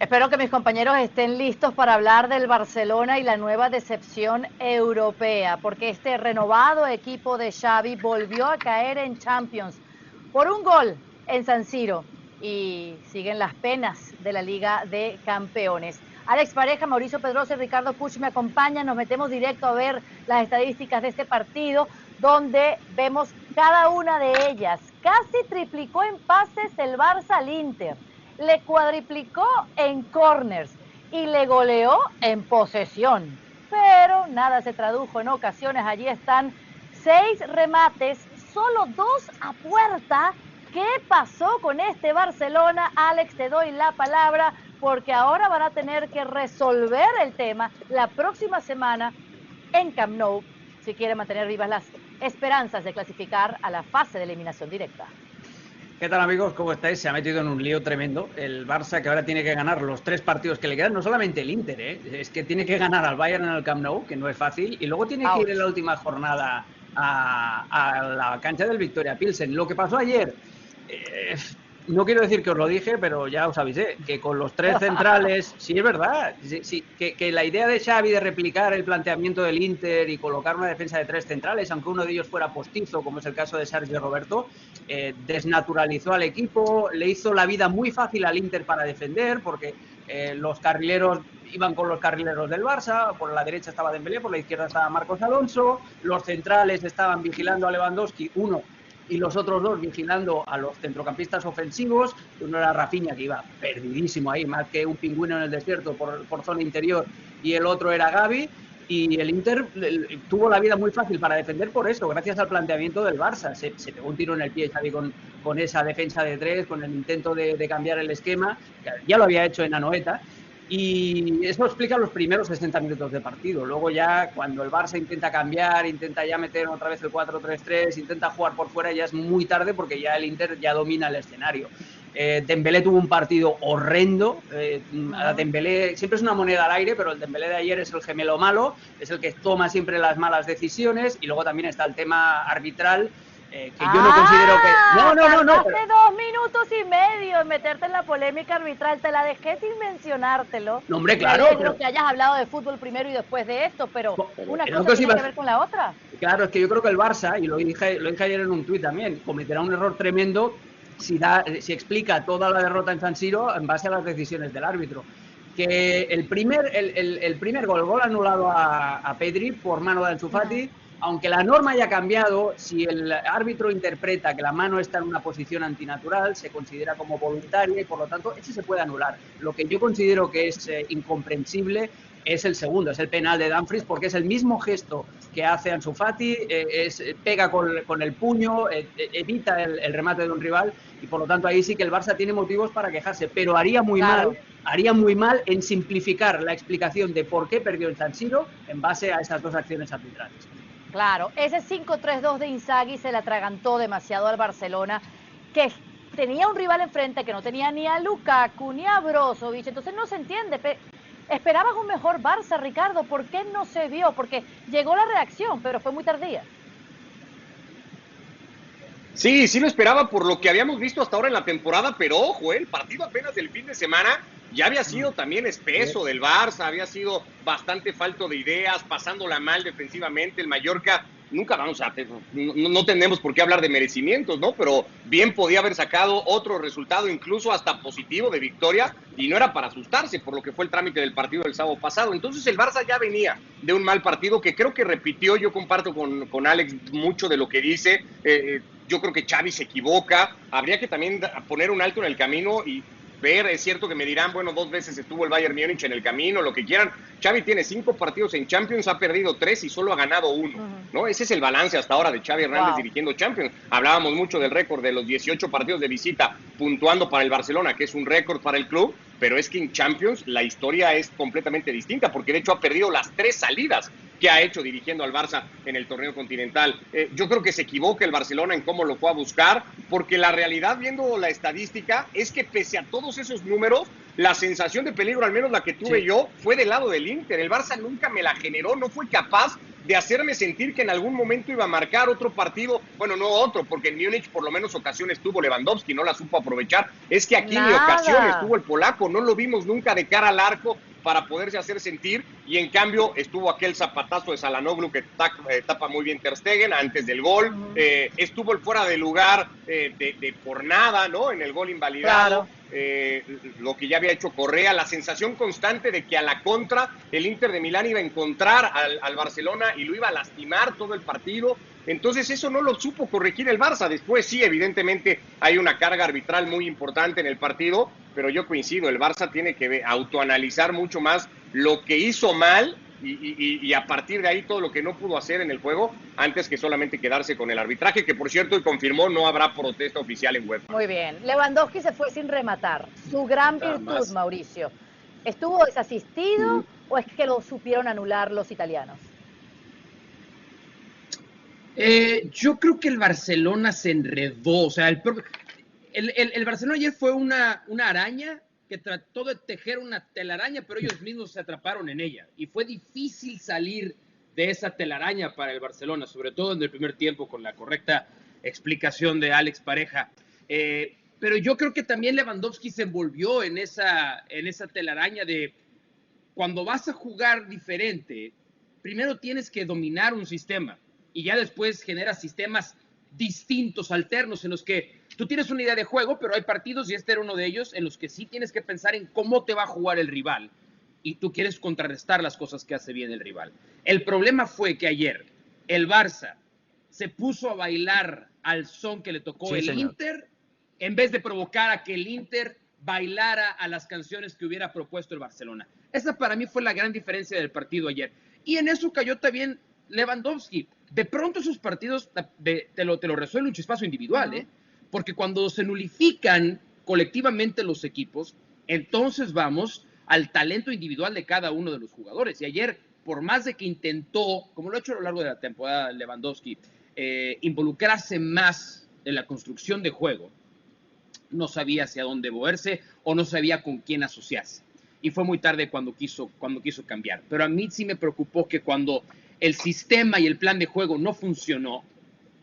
Espero que mis compañeros estén listos para hablar del Barcelona y la nueva decepción europea, porque este renovado equipo de Xavi volvió a caer en Champions por un gol en San Siro y siguen las penas de la Liga de Campeones. Alex Pareja, Mauricio Pedrosa y Ricardo Puch me acompañan. Nos metemos directo a ver las estadísticas de este partido, donde vemos cada una de ellas. Casi triplicó en pases el Barça al Inter, le cuadriplicó en corners y le goleó en posesión. Pero nada se tradujo en ocasiones. Allí están 6 remates, solo 2 a puerta. ¿Qué pasó con este Barcelona? Alex, te doy la palabra, porque ahora van a tener que resolver el tema la próxima semana en Camp Nou, si quieren mantener vivas las esperanzas de clasificar a la fase de eliminación directa. ¿Qué tal, amigos? ¿Cómo estáis? Se ha metido en un lío tremendo el Barça, que ahora tiene que ganar los 3 partidos que le quedan. No solamente el Inter, es que tiene que ganar al Bayern en el Camp Nou, que no es fácil, y luego tiene que ir en la última jornada a la cancha del Victoria Pilsen. Lo que pasó ayer, no quiero decir que os lo dije, pero ya os avisé, que con los 3 centrales, sí es verdad, sí, que la idea de Xavi de replicar el planteamiento del Inter y colocar una defensa de 3 centrales, aunque uno de ellos fuera postizo, como es el caso de Sergio Roberto, desnaturalizó al equipo, le hizo la vida muy fácil al Inter para defender, porque los carrileros iban con los carrileros del Barça, por la derecha estaba Dembélé, por la izquierda estaba Marcos Alonso, los centrales estaban vigilando a Lewandowski, uno y los otros 2 vigilando a los centrocampistas ofensivos. Uno era Rafinha, que iba perdidísimo ahí, más que un pingüino en el desierto por zona interior, y el otro era Gavi. Y el Inter tuvo la vida muy fácil para defender por eso, gracias al planteamiento del Barça. Se pegó un tiro en el pie Xavi con esa defensa de 3, con el intento de cambiar el esquema, que ya lo había hecho en Anoeta. Y eso explica los primeros 60 minutos de partido. Luego ya cuando el Barça intenta cambiar, intenta ya meter otra vez el 4-3-3, intenta jugar por fuera, ya es muy tarde, porque ya el Inter ya domina el escenario. Dembélé tuvo un partido horrendo. A Dembélé siempre es una moneda al aire, pero el Dembélé de ayer es el gemelo malo, es el que toma siempre las malas decisiones. Y luego también está el tema arbitral, que yo no considero que... No. Hace 2 minutos y medio en meterte en la polémica arbitral, te la dejé sin mencionártelo. No, hombre, claro. Pero que hayas hablado de fútbol primero y después de esto, pero una cosa tiene que ver con la otra. Claro, es que yo creo que el Barça, y lo dije ayer en un tuit también, cometerá un error tremendo si explica toda la derrota en San Siro en base a las decisiones del árbitro. Que el primer gol anulado a Pedri por mano de Ansu Fati, aunque la norma haya cambiado, si el árbitro interpreta que la mano está en una posición antinatural, se considera como voluntaria y por lo tanto ese se puede anular. Lo que yo considero que es incomprensible es el segundo, es el penal de Dumfries, porque es el mismo gesto que hace Ansu Fati, pega con el puño, evita el remate de un rival, y por lo tanto ahí sí que el Barça tiene motivos para quejarse, pero haría muy mal en simplificar la explicación de por qué perdió en San Siro en base a esas 2 acciones arbitrales. Claro, ese 5-3-2 de Inzaghi se le atragantó demasiado al Barcelona, que tenía un rival enfrente que no tenía ni a Lukaku ni a Brozovic, entonces no se entiende. Esperabas un mejor Barça, Ricardo, ¿por qué no se vio? Porque llegó la reacción, pero fue muy tardía. Sí lo esperaba por lo que habíamos visto hasta ahora en la temporada, pero ojo, el partido apenas del fin de semana ya había sido también espeso del Barça, había sido bastante falto de ideas, pasándola mal defensivamente. El Mallorca, nunca vamos a, no tenemos por qué hablar de merecimientos, ¿no? Pero bien podía haber sacado otro resultado, incluso hasta positivo de victoria, y no era para asustarse por lo que fue el trámite del partido del sábado pasado. Entonces el Barça ya venía de un mal partido que creo que repitió. Yo comparto con Alex mucho de lo que dice. Yo creo que Xavi se equivoca, habría que también poner un alto en el camino y ver. Es cierto que me dirán, bueno, 2 veces estuvo el Bayern Múnich en el camino, lo que quieran. Xavi tiene 5 partidos en Champions, ha perdido 3 y solo ha ganado 1, ¿no? Ese es el balance hasta ahora de Xavi Hernández dirigiendo Champions. Hablábamos mucho del récord de los 18 partidos de visita puntuando para el Barcelona, que es un récord para el club, pero es que en Champions la historia es completamente distinta, porque de hecho ha perdido las 3 salidas que ha hecho dirigiendo al Barça en el torneo continental. Yo creo que se equivoca el Barcelona en cómo lo fue a buscar, porque la realidad, viendo la estadística, es que pese a todos esos números, la sensación de peligro, al menos la que tuve yo, fue del lado del Inter. El Barça nunca me la generó, no fue capaz de hacerme sentir que en algún momento iba a marcar otro partido, bueno, no otro, porque en Múnich por lo menos ocasiones tuvo Lewandowski, no la supo aprovechar. Es que aquí ni ocasiones tuvo el polaco, no lo vimos nunca de cara al arco para poderse hacer sentir, y en cambio estuvo aquel zapatazo de Çalhanoğlu que tapa muy bien Ter Stegen antes del gol, estuvo el fuera de lugar de por nada, ¿no? En el gol invalidado. Claro. Lo que ya había hecho Correa, la sensación constante de que a la contra el Inter de Milán iba a encontrar al Barcelona y lo iba a lastimar todo el partido. Entonces eso no lo supo corregir el Barça. Después sí, evidentemente hay una carga arbitral muy importante en el partido, pero yo coincido, el Barça tiene que autoanalizar mucho más lo que hizo mal y a partir de ahí todo lo que no pudo hacer en el juego, antes que solamente quedarse con el arbitraje, que por cierto y confirmó no habrá protesta oficial en UEFA. Muy bien, Lewandowski se fue sin rematar, su gran virtud, Mauricio. ¿Estuvo desasistido o es que lo supieron anular los italianos? Yo creo que el Barcelona se enredó, o sea, el Barcelona ayer fue una araña que trató de tejer una telaraña, pero ellos mismos se atraparon en ella. Y fue difícil salir de esa telaraña para el Barcelona, sobre todo en el primer tiempo, con la correcta explicación de Alex Pareja. Pero yo creo que también Lewandowski se envolvió en esa telaraña de cuando vas a jugar diferente, primero tienes que dominar un sistema y ya después generas sistemas distintos, alternos, en los que tú tienes una idea de juego, pero hay partidos, y este era uno de ellos, en los que sí tienes que pensar en cómo te va a jugar el rival y tú quieres contrarrestar las cosas que hace bien el rival. El problema fue que ayer el Barça se puso a bailar al son que le tocó el Inter, en vez de provocar a que el Inter bailara a las canciones que hubiera propuesto el Barcelona. Esa para mí fue la gran diferencia del partido ayer. Y en eso cayó también Lewandowski. De pronto esos partidos te lo resuelve un chispazo individual, porque cuando se nulifican colectivamente los equipos, entonces vamos al talento individual de cada uno de los jugadores. Y ayer, por más de que intentó, como lo ha hecho a lo largo de la temporada Lewandowski, involucrarse más en la construcción de juego, no sabía hacia dónde moverse o no sabía con quién asociarse. Y fue muy tarde cuando quiso cambiar. Pero a mí sí me preocupó que cuando el sistema y el plan de juego no funcionó,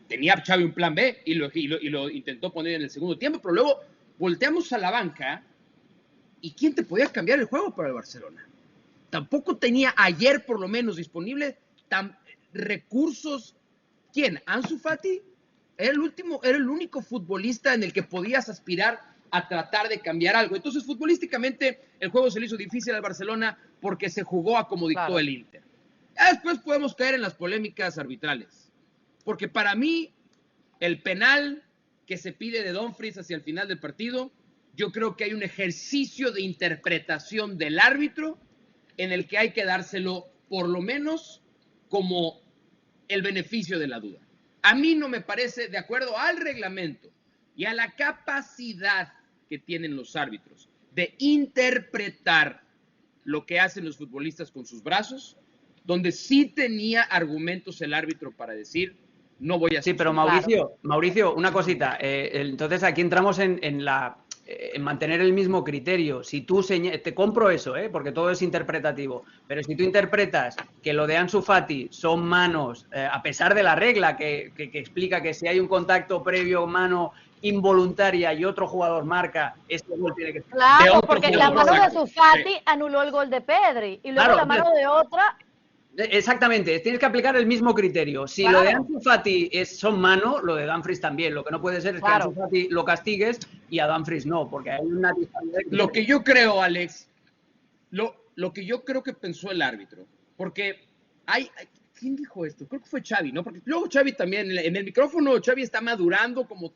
tenía Xavi un plan B y lo intentó poner en el segundo tiempo, pero luego volteamos a la banca y ¿quién te podía cambiar el juego para el Barcelona? Tampoco tenía ayer por lo menos disponible recursos. ¿Quién? ¿Ansu Fati? Era el único futbolista en el que podías aspirar a tratar de cambiar algo. Entonces, futbolísticamente, el juego se le hizo difícil al Barcelona porque se jugó a como dictó el Inter. Ya después podemos caer en las polémicas arbitrales. Porque para mí, el penal que se pide de Dumfries hacia el final del partido, yo creo que hay un ejercicio de interpretación del árbitro en el que hay que dárselo, por lo menos, como el beneficio de la duda. A mí no me parece, de acuerdo al reglamento y a la capacidad que tienen los árbitros de interpretar lo que hacen los futbolistas con sus brazos, donde sí tenía argumentos el árbitro para decir, no voy a... Sí, pero Mauricio, una cosita. Entonces aquí entramos en mantener el mismo criterio. Si tú te compro eso, porque todo es interpretativo, pero si tú interpretas que lo de Ansu Fati son manos, a pesar de la regla que explica que si hay un contacto previo, mano involuntaria y otro jugador marca, este gol tiene que ser... Claro, porque la mano de Ansu Fati anuló el gol de Pedri y luego la mano de otra... Exactamente, tienes que aplicar el mismo criterio. Si lo de Ansu Fati son mano, lo de Dumfries también. Lo que no puede ser es que a Ansu Fati lo castigues y a Dumfries no, porque hay una disparidad. Lo que yo creo, Alex, lo que yo creo que pensó el árbitro, porque ¿quién dijo esto? Creo que fue Xavi, ¿no? Porque luego Xavi también, en el micrófono, Xavi está madurando como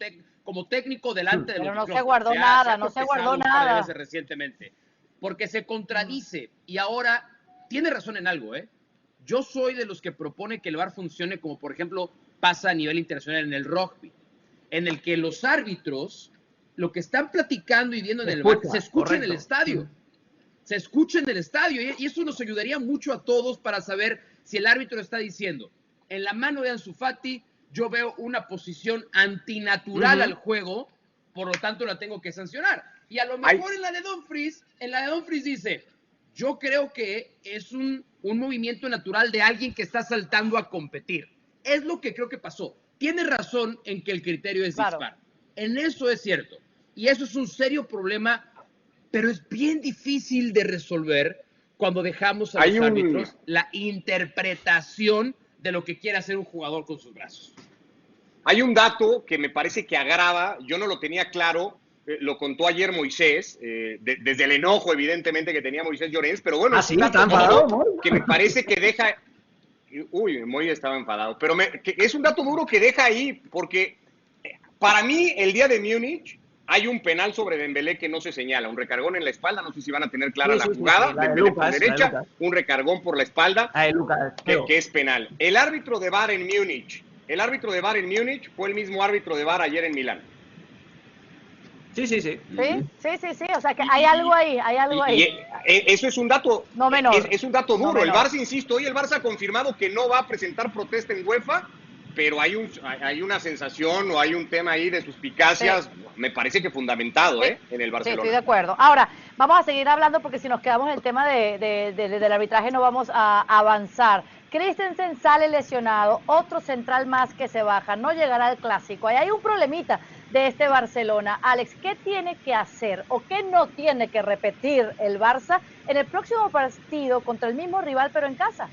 técnico delante de los micrófonos. Pero no se guardó nada, no se guardó nada. Recientemente, porque se contradice y ahora tiene razón en algo, Yo soy de los que propone que el VAR funcione como, por ejemplo, pasa a nivel internacional en el rugby, en el que los árbitros, lo que están platicando y viendo en el VAR, se escucha en el estadio. Se escucha en el estadio y eso nos ayudaría mucho a todos para saber si el árbitro está diciendo, en la mano de Ansu Fati, yo veo una posición antinatural al juego, por lo tanto la tengo que sancionar. Y a lo mejor en la de Dumfries dice, Yo creo que es un movimiento natural de alguien que está saltando a competir. Es lo que creo que pasó. Tiene razón en que el criterio es dispar. En eso es cierto. Y eso es un serio problema, pero es bien difícil de resolver cuando dejamos a los árbitros la interpretación de lo que quiere hacer un jugador con sus brazos. Hay un dato que me parece que agrava, yo no lo tenía claro, lo contó ayer Moisés, desde el enojo evidentemente que tenía Moisés Llorens, pero bueno, es un dato duro que me parece que deja... Uy, Moisés estaba enfadado, pero es un dato duro que deja ahí, porque para mí el día de Múnich hay un penal sobre Dembélé que no se señala, un recargón en la espalda, no sé si van a tener clara la jugada, Dembélé por derecha, un recargón por la espalda, que es penal. El árbitro de VAR en Múnich fue el mismo árbitro de VAR ayer en Milán. Sí. O sea que hay algo ahí, eso es un dato, no menor. Es un dato duro. No, el Barça, insisto, hoy el Barça ha confirmado que no va a presentar protesta en UEFA, pero hay una sensación o hay un tema ahí de suspicacias, me parece que fundamentado, en el Barcelona. Sí, estoy de acuerdo. Ahora, vamos a seguir hablando porque si nos quedamos en el tema del arbitraje no vamos a avanzar. Christensen sale lesionado, otro central más que se baja, no llegará al Clásico. Ahí hay un problemita de este Barcelona. Alex, ¿qué tiene que hacer o qué no tiene que repetir el Barça en el próximo partido contra el mismo rival pero en casa?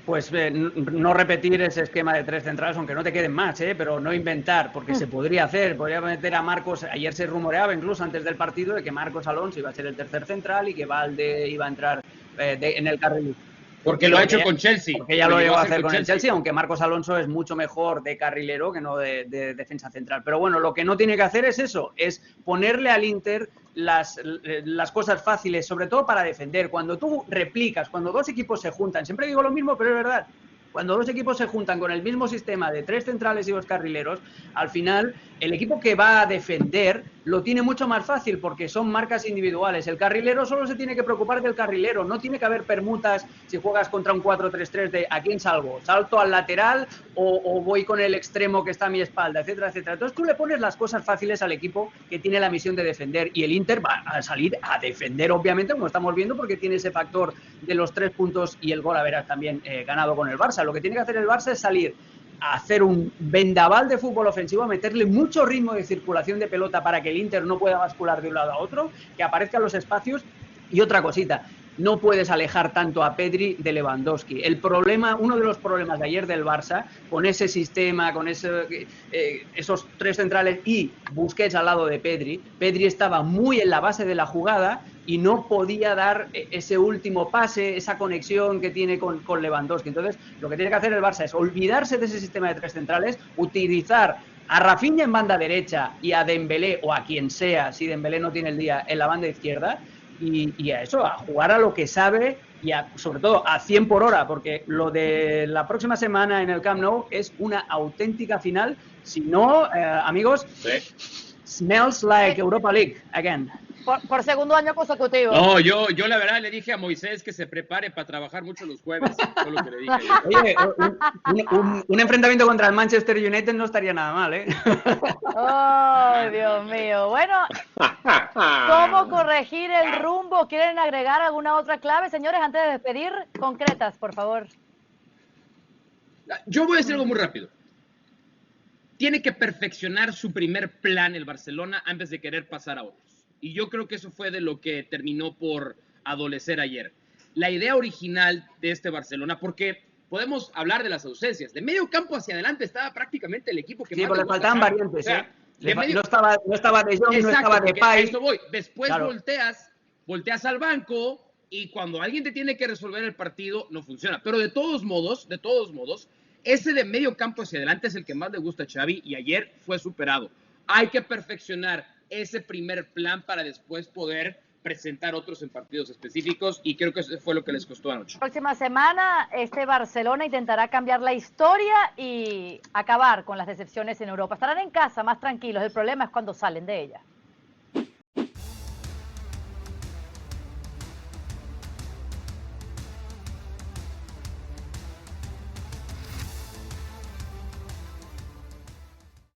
Pues no repetir ese esquema de 3 centrales, aunque no te queden más, pero no inventar, porque se podría hacer. Podría meter a Marcos, ayer se rumoreaba incluso antes del partido de que Marcos Alonso iba a ser el tercer central y que Valde iba a entrar en el carril. Porque lo ha hecho con Chelsea. Porque ya lo llegó a hacer con el Chelsea, aunque Marcos Alonso es mucho mejor de carrilero que no de defensa central. Pero bueno, lo que no tiene que hacer es eso, es ponerle al Inter las cosas fáciles, sobre todo para defender. Cuando tú replicas, cuando dos equipos se juntan, siempre digo lo mismo, pero es verdad, cuando dos equipos se juntan con el mismo sistema de 3 centrales y 2 carrileros, al final el equipo que va a defender lo tiene mucho más fácil porque son marcas individuales. El carrilero solo se tiene que preocupar del carrilero, no tiene que haber permutas si juegas contra un 4-3-3 de ¿a quién salgo? ¿Salto al lateral o voy con el extremo que está a mi espalda? Etcétera, etcétera. Entonces tú le pones las cosas fáciles al equipo que tiene la misión de defender y el Inter va a salir a defender, obviamente, como estamos viendo, porque tiene ese factor de los 3 puntos y el gol a ver también ganado con el Barça. Lo que tiene que hacer el Barça es salir a hacer un vendaval de fútbol ofensivo, a meterle mucho ritmo de circulación de pelota para que el Inter no pueda bascular de un lado a otro, que aparezcan los espacios. Y otra cosita, no puedes alejar tanto a Pedri de Lewandowski. El problema, uno de los problemas de ayer del Barça, con ese sistema, con esos 3 centrales y Busquets al lado de Pedri estaba muy en la base de la jugada y no podía dar ese último pase, esa conexión que tiene con Lewandowski. Entonces, lo que tiene que hacer el Barça es olvidarse de ese sistema de 3 centrales, utilizar a Rafinha en banda derecha y a Dembélé, o a quien sea, si Dembélé no tiene el día, en la banda izquierda, y a eso, a jugar a lo que sabe y sobre todo a 100 por hora, porque lo de la próxima semana en el Camp Nou es una auténtica final. Si no, amigos, smells like Europa League again. Por segundo año consecutivo. No, yo la verdad le dije a Moisés que se prepare para trabajar mucho los jueves. Fue lo que le dije. Oye, un enfrentamiento contra el Manchester United no estaría nada mal, ¿eh? ¡Oh, Dios mío! Bueno, ¿cómo corregir el rumbo? ¿Quieren agregar alguna otra clave, señores, antes de despedir? Concretas, por favor. Yo voy a decir algo muy rápido. Tiene que perfeccionar su primer plan el Barcelona antes de querer pasar a otros. Y yo creo que eso fue de lo que terminó por adolecer ayer. La idea original de este Barcelona, porque podemos hablar de las ausencias. De medio campo hacia adelante estaba prácticamente el equipo que más le faltaban variantes, o sea, no estaba De Jong, no estaba Depay. Esto voy. Después claro. volteas al banco y cuando alguien te tiene que resolver el partido, no funciona. Pero de todos modos, ese de medio campo hacia adelante es el que más le gusta a Xavi y ayer fue superado. Hay que perfeccionar ese primer plan para después poder presentar otros en partidos específicos y creo que eso fue lo que les costó anoche. Próxima semana este Barcelona intentará cambiar la historia y acabar con las decepciones en Europa. Estarán en casa más tranquilos, el problema es cuando salen de ella.